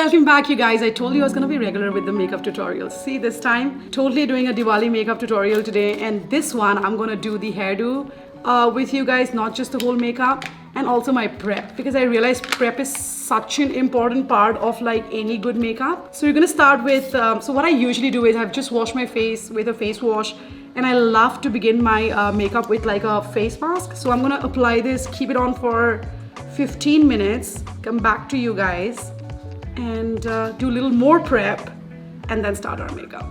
Welcome back, you guys. I told you I was gonna be regular with the makeup tutorials. See, this time, totally doing a Diwali makeup tutorial today. And this one, I'm gonna do the hairdo with you guys, not just the whole makeup, and also my prep. Because I realized prep is such an important part of like any good makeup. So you're gonna start with, so what I usually do is I've just washed my face with a face wash. And I love to begin my makeup with like a face mask. So I'm gonna apply this, keep it on for 15 minutes, come back to you guys, and do a little more prep, and then start our makeup.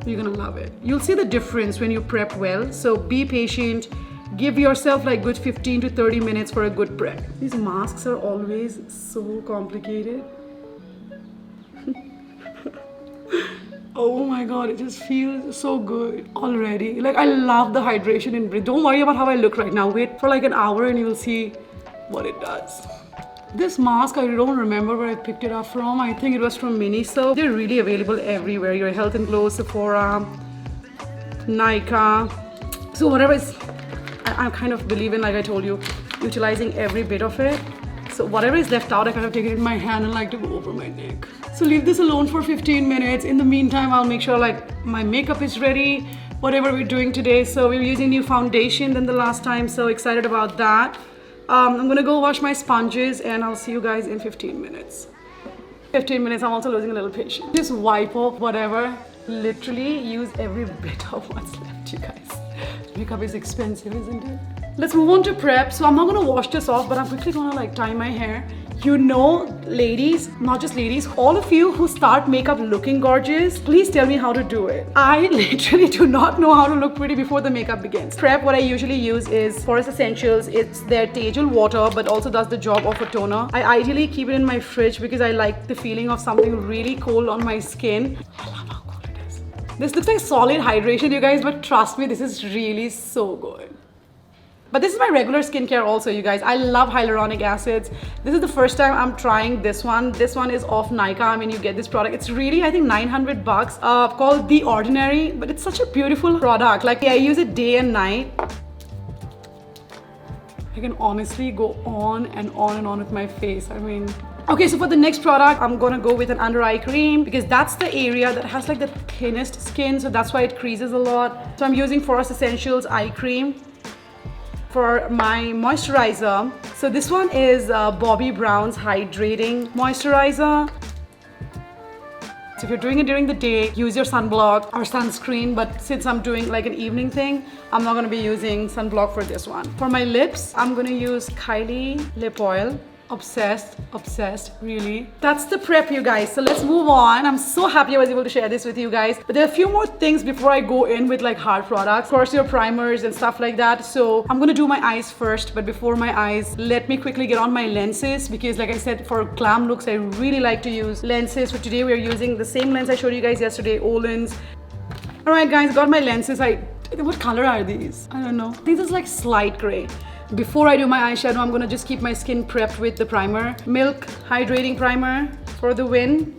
You're gonna love it. You'll see the difference when you prep well. So be patient, give yourself like good 15 to 30 minutes for a good prep. These masks are always so complicated. Oh my god, it just feels so good already. Like, I love the hydration in breath. Don't worry about how I look right now. Wait for like an hour and you'll see what it does. This mask, I don't remember where I picked it up from. I think it was from Miniso. They're really available everywhere. Your Health and Glow, Sephora, Nykaa. So whatever is, I kind of believe in, like I told you, utilizing every bit of it. So whatever is left out, I kind of take it in my hand and like to go over my neck. So leave this alone for 15 minutes. In the meantime, I'll make sure like my makeup is ready, whatever we're doing today. So we're using new foundation than the last time. So excited about that. I'm gonna go wash my sponges and I'll see you guys in 15 minutes. 15 minutes, I'm also losing a little patience. Just wipe off whatever. Literally use every bit of what's left, you guys. Makeup is expensive, isn't it? Let's move on to prep. So I'm not gonna wash this off, but I'm quickly gonna like tie my hair. You know, ladies, not just ladies, all of you who start makeup looking gorgeous, please tell me how to do it. I literally do not know how to look pretty before the makeup begins. Prep, what I usually use is Forest Essentials. It's their tejal water, but also does the job of a toner. I ideally keep it in my fridge because I like the feeling of something really cold on my skin. I love how cool it is. This looks like solid hydration, you guys, but trust me, this is really so good. But this is my regular skincare also, you guys. I love hyaluronic acids. This is the first time I'm trying this one. This one is off Nykaa. I mean, you get this product. It's really, I think, 900 bucks, called The Ordinary. But it's such a beautiful product. Like, I use it day and night. I can honestly go on and on and on with my face. I mean... Okay, so for the next product, I'm gonna go with an under eye cream because that's the area that has like the thinnest skin. So that's why it creases a lot. So I'm using Forest Essentials eye cream. For my moisturizer, so this one is Bobbi Brown's Hydrating Moisturizer. So if you're doing it during the day, use your sunblock or sunscreen, but since I'm doing like an evening thing, I'm not gonna be using sunblock for this one. For my lips, I'm gonna use Kylie lip oil. Obsessed, really. That's the prep, you guys. So let's move on. I'm so happy I was able to share this with you guys. But there are a few more things before I go in with like hard products. Of course, your primers and stuff like that. So I'm gonna do my eyes first. But before my eyes, let me quickly get on my lenses. Because like I said, for glam looks, I really like to use lenses. So today we're using the same lens I showed you guys yesterday, Olens. Alright guys, got my lenses. What color are these? I don't know. These is like slight gray. Before I do my eyeshadow, I'm gonna just keep my skin prepped with the primer. Milk Hydrating Primer for the win.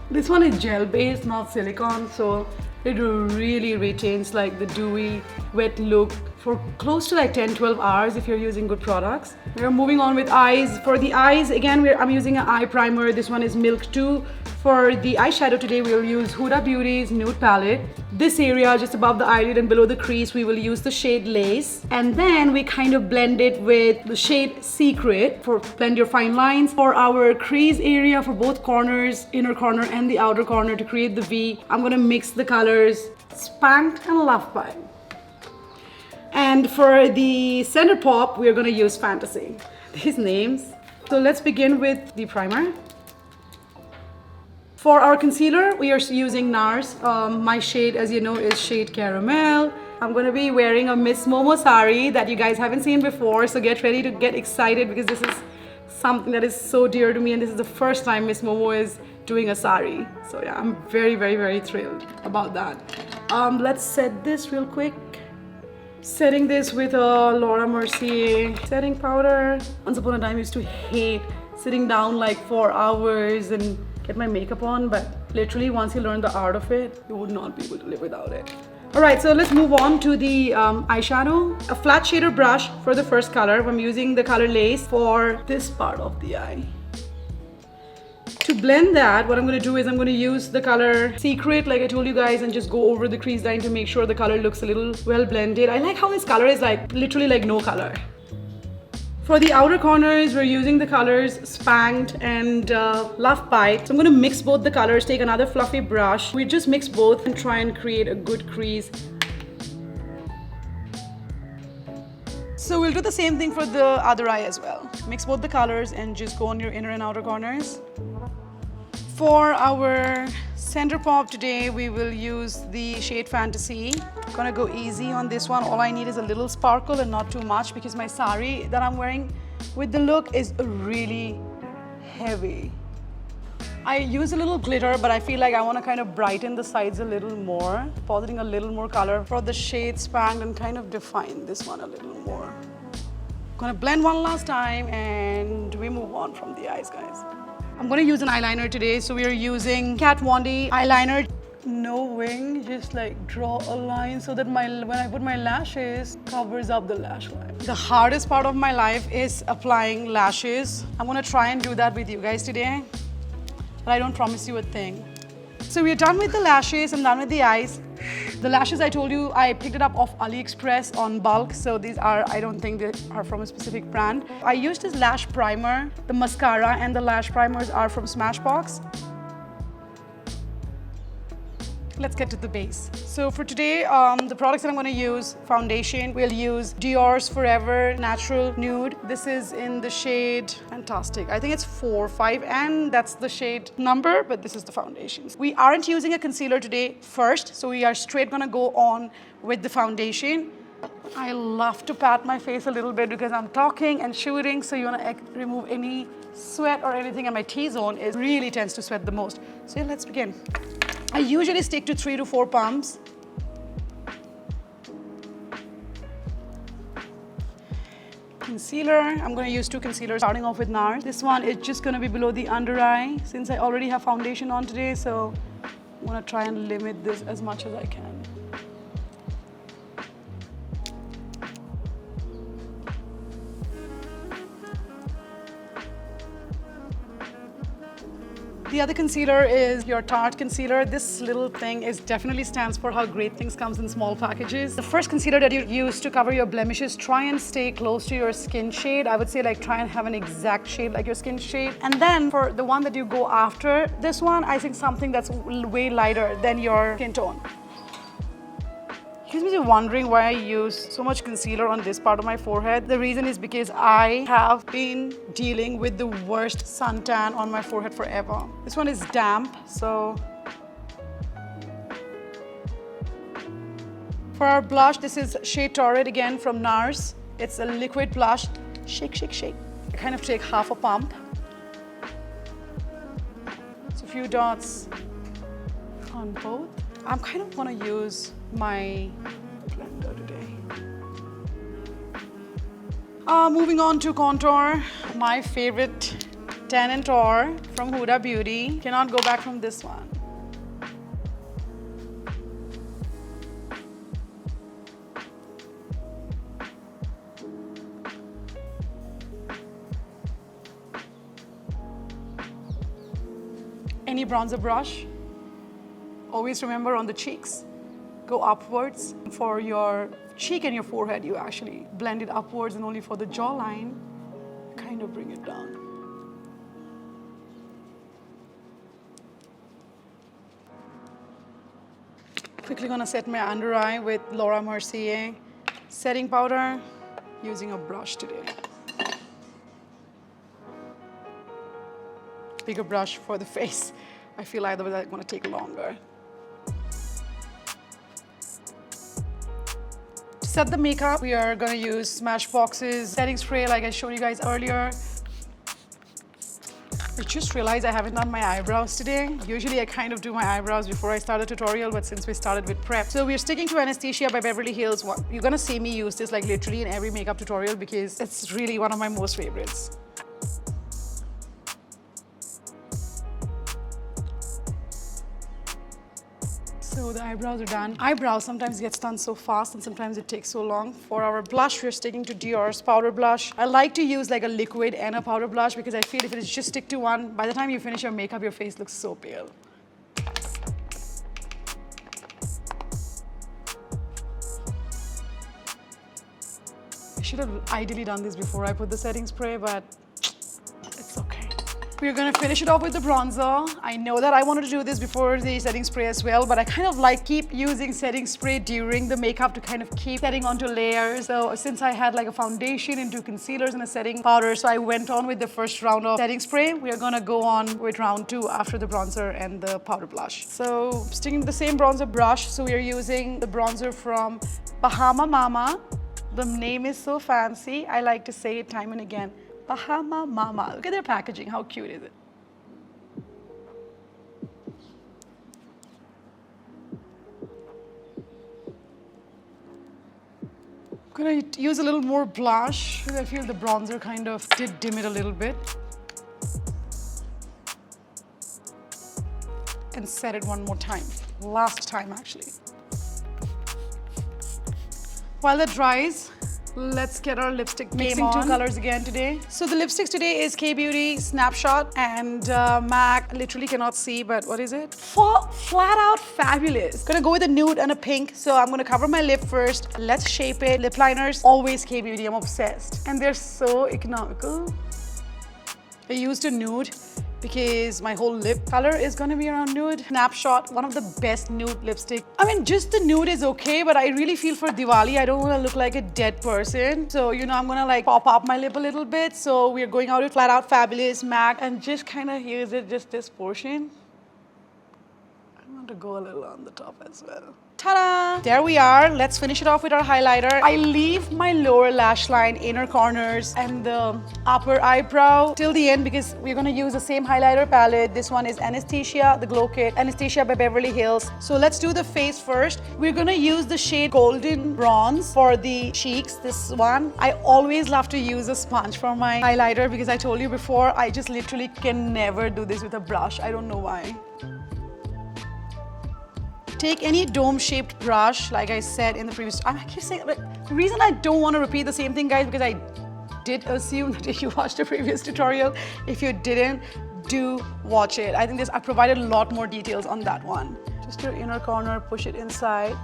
This one is gel based, not silicone, so it really retains like the dewy, wet look for close to like 10-12 hours if you're using good products. We're moving on with eyes. For the eyes, again, I'm using an eye primer. This one is Milk 2. For the eyeshadow today, we'll use Huda Beauty's Nude Palette. This area, just above the eyelid and below the crease, we will use the shade Lace. And then we kind of blend it with the shade Secret for blend your fine lines. For our crease area, for both corners, inner corner and the outer corner to create the V, I'm gonna mix the colors Spanked and Love Bite. And for the center pop, we're gonna use Fantasy. These names. So let's begin with the primer. For our concealer, we are using Nars. My shade, as you know, is shade Caramel. I'm gonna be wearing a Miss Momo sari that you guys haven't seen before, so get ready to get excited because this is something that is so dear to me, and this is the first time Miss Momo is doing a sari. So yeah, I'm very thrilled about that. Let's set this real quick. Setting this with a Laura Mercier setting powder. Once upon a time, I used to hate sitting down like for hours and get my makeup on, but literally once you learn the art of it, you would not be able to live without it. Alright, so let's move on to the eyeshadow. A flat shader brush for the first color. I'm using the color Lace for this part of the eye. To blend that, what I'm going to do is I'm going to use the color Secret, like I told you guys, and just go over the crease line to make sure the color looks a little well blended. I like how this color is like literally like no color. For the outer corners, we're using the colors Spanked and Love Bite. So I'm going to mix both the colors, take another fluffy brush. We just mix both and try and create a good crease. So we'll do the same thing for the other eye as well. Mix both the colors and just go on your inner and outer corners. For our center pop today, we will use the shade Fantasy. Gonna go easy on this one. All I need is a little sparkle and not too much because my sari that I'm wearing with the look is really heavy. I use a little glitter, but I feel like I want to kind of brighten the sides a little more, depositing a little more color for the shade Spanked and kind of define this one a little more. Gonna blend one last time and we move on from the eyes, guys. I'm gonna use an eyeliner today, so we are using Kat Von D eyeliner. No wing, just like draw a line so that when I put my lashes, covers up the lash line. The hardest part of my life is applying lashes. I'm gonna try and do that with you guys today, but I don't promise you a thing. So we're done with the lashes, I'm done with the eyes. The lashes, I told you, I picked it up off AliExpress on bulk. So these are, I don't think they are from a specific brand. I used this lash primer. The mascara and the lash primers are from Smashbox. Let's get to the base. So for today, the products that I'm going to use, foundation, we'll use Dior's Forever Natural Nude. This is in the shade Fantastic. I think it's 4-5, and that's the shade number, but this is the foundation. We aren't using a concealer today first, so we are straight going to go on with the foundation. I love to pat my face a little bit because I'm talking and shooting, so you want to remove any sweat or anything, and my T-zone really tends to sweat the most. So yeah, let's begin. I usually stick to 3 to 4 pumps. Concealer, I'm going to use 2 concealers, starting off with Nars. This one is just going to be below the under eye, since I already have foundation on today, so I'm going to try and limit this as much as I can. The other concealer is your Tarte concealer. This little thing definitely stands for how great things comes in small packages. The first concealer that you use to cover your blemishes, try and stay close to your skin shade. I would say like try and have an exact shade like your skin shade. And then for the one that you go after this one, I think something that's way lighter than your skin tone. You guys may be wondering why I use so much concealer on this part of my forehead. The reason is because I have been dealing with the worst suntan on my forehead forever. This one is damp, so. For our blush, this is shade Torrid again from Nars. It's a liquid blush. Shake, shake, shake. I kind of take half a pump. It's a few dots on both. I'm kind of gonna use my blender today. Moving on to contour, my favorite Tantour from Huda Beauty. Cannot go back from this one. Any bronzer brush. Always remember on the cheeks, go upwards. For your cheek and your forehead, you actually blend it upwards, and only for the jawline, kind of bring it down. Quickly gonna set my under eye with Laura Mercier setting powder, using a brush today. Bigger brush for the face. I feel like that's gonna take longer. To set the makeup, we are gonna use Smashbox's setting spray like I showed you guys earlier. I just realized I haven't done my eyebrows today. Usually I kind of do my eyebrows before I start a tutorial, but since we started with prep. So we're sticking to Anastasia by Beverly Hills. You're gonna see me use this like literally in every makeup tutorial because it's really one of my most favorites. So the eyebrows are done. Eyebrows sometimes gets done so fast and sometimes it takes so long. For our blush, we're sticking to Dior's powder blush. I like to use like a liquid and a powder blush because I feel if it is just stick to one, by the time you finish your makeup, your face looks so pale. I should have ideally done this before I put the setting spray, but it's okay. We're gonna finish it off with the bronzer. I know that I wanted to do this before the setting spray as well, but I kind of like keep using setting spray during the makeup to kind of keep setting onto layers. So since I had like a foundation and 2 concealers and a setting powder, so I went on with the first round of setting spray. We are gonna go on with round 2 after the bronzer and the powder blush. So sticking to the same bronzer brush, so we are using the bronzer from Bahama Mama. The name is so fancy. I like to say it time and again. Bahama Mama. Look at their packaging. How cute is it? I'm gonna use a little more blush because I feel the bronzer kind of did dim it a little bit. And set it one more time. Last time actually. While that dries, let's get our lipstick mixing 2 colors again today. So the lipsticks today is K-Beauty Snapshot and MAC. Literally cannot see, but what is it? Flat out fabulous. Gonna go with a nude and a pink. So I'm gonna cover my lip first. Let's shape it. Lip liners, always K-Beauty. I'm obsessed. And they're so economical. I used a nude because my whole lip color is gonna be around nude. Snapshot, one of the best nude lipstick. I mean, just the nude is okay, but I really feel for Diwali, I don't wanna look like a dead person. So, you know, I'm gonna like pop up my lip a little bit. So we're going out with Flat Out Fabulous MAC and just kind of use it, just this portion. I want to go a little on the top as well. Ta-da! There we are. Let's finish it off with our highlighter. I leave my lower lash line, inner corners, and the upper eyebrow till the end because we're gonna use the same highlighter palette. This one is Anastasia, the Glow Kit, Anastasia by Beverly Hills. So let's do the face first. We're gonna use the shade Golden Bronze for the cheeks, this one. I always love to use a sponge for my highlighter because I told you before, I just literally can never do this with a brush. I don't know why. Take any dome-shaped brush, like I said in the previous. I keep saying, but the reason I don't want to repeat the same thing, guys, because I did assume that if you watched the previous tutorial, if you didn't, do watch it. I think I provided a lot more details on that one. Just your inner corner, push it inside.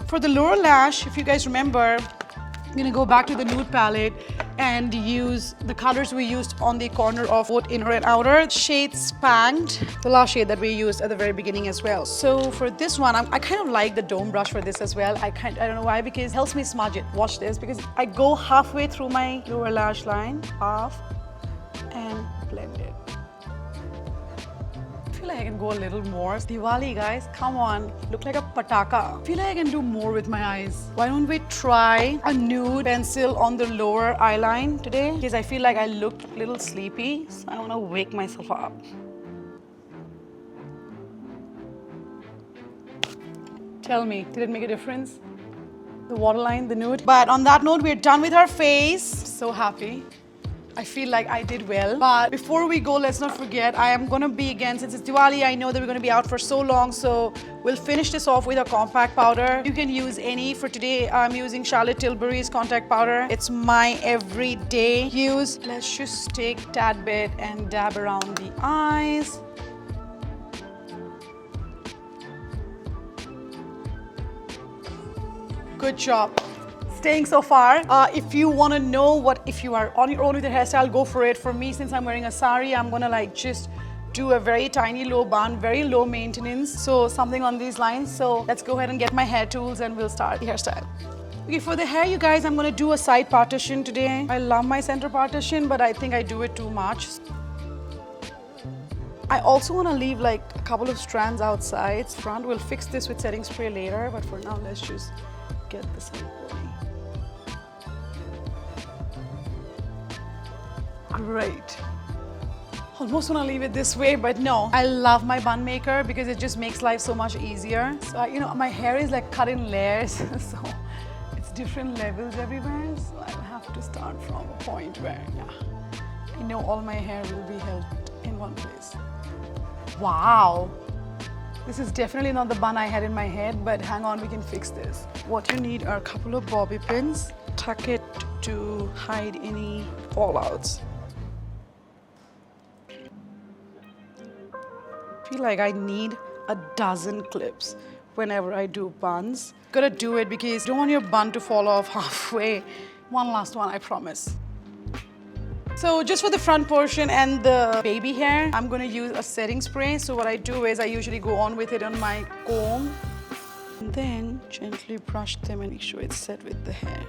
For the lower lash, if you guys remember, I'm gonna go back to the nude palette and use the colors we used on the corner of both inner and outer. Shade Spanked, the last shade that we used at the very beginning as well. So for this one, I kind of like the dome brush for this as well. I don't know why, because it helps me smudge it. Watch this, because I go halfway through my lower lash line, half, and blend it. I feel like I can go a little more. Diwali, guys, come on, look like a pataka. I feel like I can do more with my eyes. Why don't we try a nude pencil on the lower eye line today? Because I feel like I looked a little sleepy, so I want to wake myself up. Tell me, did it make a difference? The waterline, the nude. But on that note, we're done with our face. So happy. I feel like I did well. But before we go, let's not forget, I am gonna be, again, since it's Diwali, I know that we're gonna be out for so long, so we'll finish this off with a compact powder. You can use any. For today, I'm using Charlotte Tilbury's contact powder. It's my everyday use. Let's just take a tad bit and dab around the eyes. Good job. Staying so far. If you want to know if you are on your own with your hairstyle, go for it. For me, since I'm wearing a sari, I'm gonna like just do a very tiny low bun, very low maintenance. So something on these lines. So let's go ahead and get my hair tools and we'll start the hairstyle. Okay, for the hair, you guys, I'm gonna do a side partition today. I love my center partition, but I think I do it too much. I also want to leave like a couple of strands outside front. We'll fix this with setting spray later, but for now, let's just get this in. Great. Almost want to leave it this way, but no. I love my bun maker because it just makes life so much easier. So, you know, my hair is like cut in layers, so it's different levels everywhere. So I have to start from a point where, yeah, I know all my hair will be held in one place. Wow. This is definitely not the bun I had in my head, but hang on, we can fix this. What you need are a couple of bobby pins. Tuck it to hide any fallouts. I feel like I need a dozen clips whenever I do buns. Gotta do it because you don't want your bun to fall off halfway. One last one, I promise. So just for the front portion and the baby hair, I'm gonna use a setting spray. So what I do is I usually go on with it on my comb and then gently brush them and make sure it's set with the hair.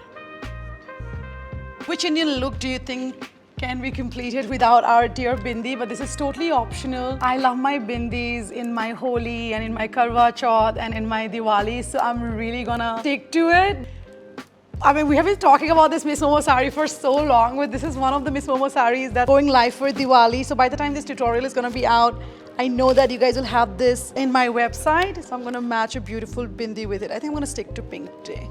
Which Indian look do you think can be completed without our dear bindi? But this is totally optional. I love my bindis in my Holi and in my Karwa Chauth and in my Diwali, so I'm really gonna stick to it. I mean, we have been talking about this Miss Momo sari for so long, but this is one of the Miss Momo saris that's going live for Diwali. So by the time this tutorial is gonna be out, I know that you guys will have this in my website. So I'm gonna match a beautiful bindi with it. I think I'm gonna stick to pink today.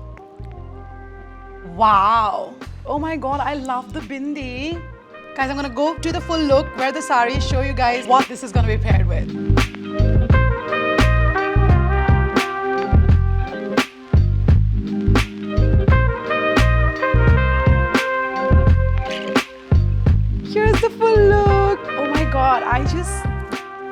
Wow. Oh my God, I love the bindi. Guys, I'm gonna go to the full look, wear the sari, show you guys what this is gonna be paired with. Here's the full look. Oh my God,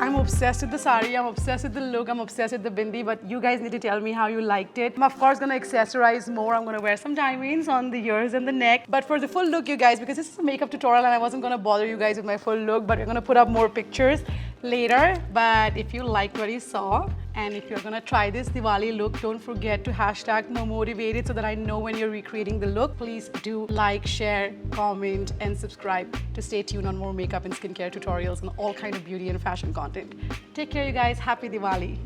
I'm obsessed with the sari, I'm obsessed with the look, I'm obsessed with the bindi, but you guys need to tell me how you liked it. I'm of course gonna accessorize more. I'm gonna wear some diamonds on the ears and the neck. But for the full look, you guys, because this is a makeup tutorial and I wasn't gonna bother you guys with my full look, but we're gonna put up more pictures later. But if you liked what you saw, and if you're gonna try this Diwali look, don't forget to hashtag #momotivated so that I know when you're recreating the look. Please do like, share, comment, and subscribe to stay tuned on more makeup and skincare tutorials and all kind of beauty and fashion content. Take care, you guys. Happy Diwali.